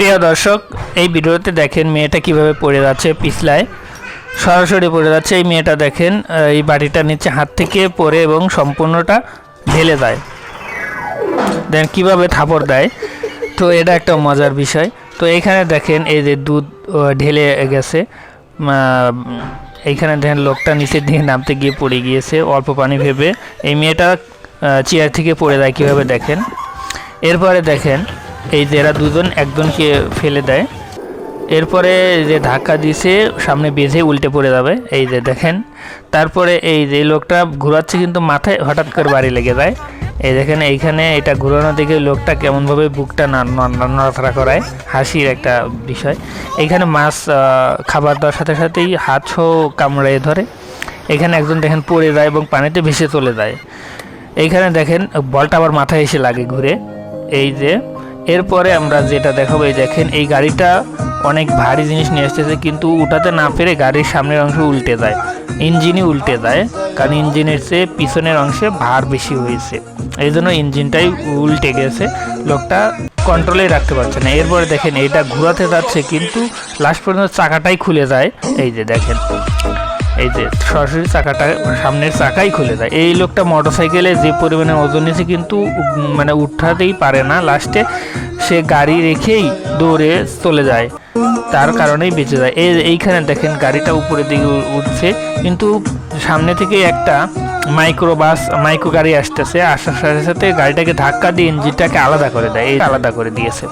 প্রিয় দর্শক, এই ভিডিওতে দেখেন মেয়েটা কিভাবে পড়ে যাচ্ছে, পিছলায় সরাসরি পড়ে যাচ্ছে। এই মেয়েটা দেখেন এই বাড়িটার নিচে হাত থেকে পড়ে এবং সম্পূর্ণটা ঢেলে যায়। দেন কিভাবে থাপড় দেয়, তো এটা একটা মজার বিষয়। তো এইখানে দেখেন এই যে দুধ ঢেলে গেছে, এইখানে দেখেন লোকটা নিচের দিকে নামতে গিয়ে পড়ে গিয়েছে অল্প পানি ভেবে। এই মেয়েটা চেয়ার থেকে পড়ে যায় কীভাবে দেখেন। এরপরে দেখেন এই যে এরা দুজন একজনকে ফেলে দেয়, এরপরে যে ধাক্কা দিয়েছে সামনে বেঁধে উল্টে পড়ে যাবে, এই যে দেখেন। তারপরে এই যে লোকটা ঘোরাচ্ছে কিন্তু মাথায় হঠাৎ করে বাড়ি লেগে যায়। এই দেখেন এইখানে এটা ঘোরানো দেখে লোকটা কেমনভাবে বুকটা নড়াচড়া করায়, হাসির একটা বিষয়। এইখানে মাছ খাবার দেওয়ার সাথে সাথেই হাত সহ কামড়িয়ে ধরে। এখানে একজন দেখেন পড়ে যায় এবং পানিতে ভেসে চলে যায়। এইখানে দেখেন বলটা আবার মাথায় এসে লাগে ঘুরে, এই যে। এরপরে আমরা যেটা দেখাবো, এই দেখেন এই গাড়িটা অনেক ভারী জিনিস নিয়ে আসতেছে কিন্তু উঠাতে না পেরে গাড়ির সামনের অংশ উল্টে যায়, ইঞ্জিনই উল্টে যায়, কারণ ইঞ্জিনের চেয়ে পিছনের অংশে ভার বেশি হয়েছে, এই জন্য ইঞ্জিনটাই উল্টে গেছে। লোকটা কন্ট্রোলে রাখতে পারছে না। এরপরে দেখেন এটা ঘোরাতে যাচ্ছে কিন্তু লাস্ট পর্যন্ত চাকাটাই খুলে যায়, এই যে দেখেন, এই যে সরাসরি চাকাটা সামনের চাকাই খুলে যায়। এই লোকটা মোটরসাইকেলে যে পরিমাণে ওজন নিয়েছে কিন্তু মানে উঠাতেই পারে না, লাস্টে সে গাড়ি রেখেই দৌড়ে চলে যায়, তার কারণেই বেঁচে যায়। এইখানে দেখেন গাড়িটা উপরের দিকে উঠছে কিন্তু সামনে থেকে একটা মাইক্রো গাড়ি আসতেছে, আসার সাথে সাথে গাড়িটাকে ধাক্কা দিয়ে ইঞ্জিনটাকে আলাদা করে দেয়, এই আলাদা করে দিয়েছে।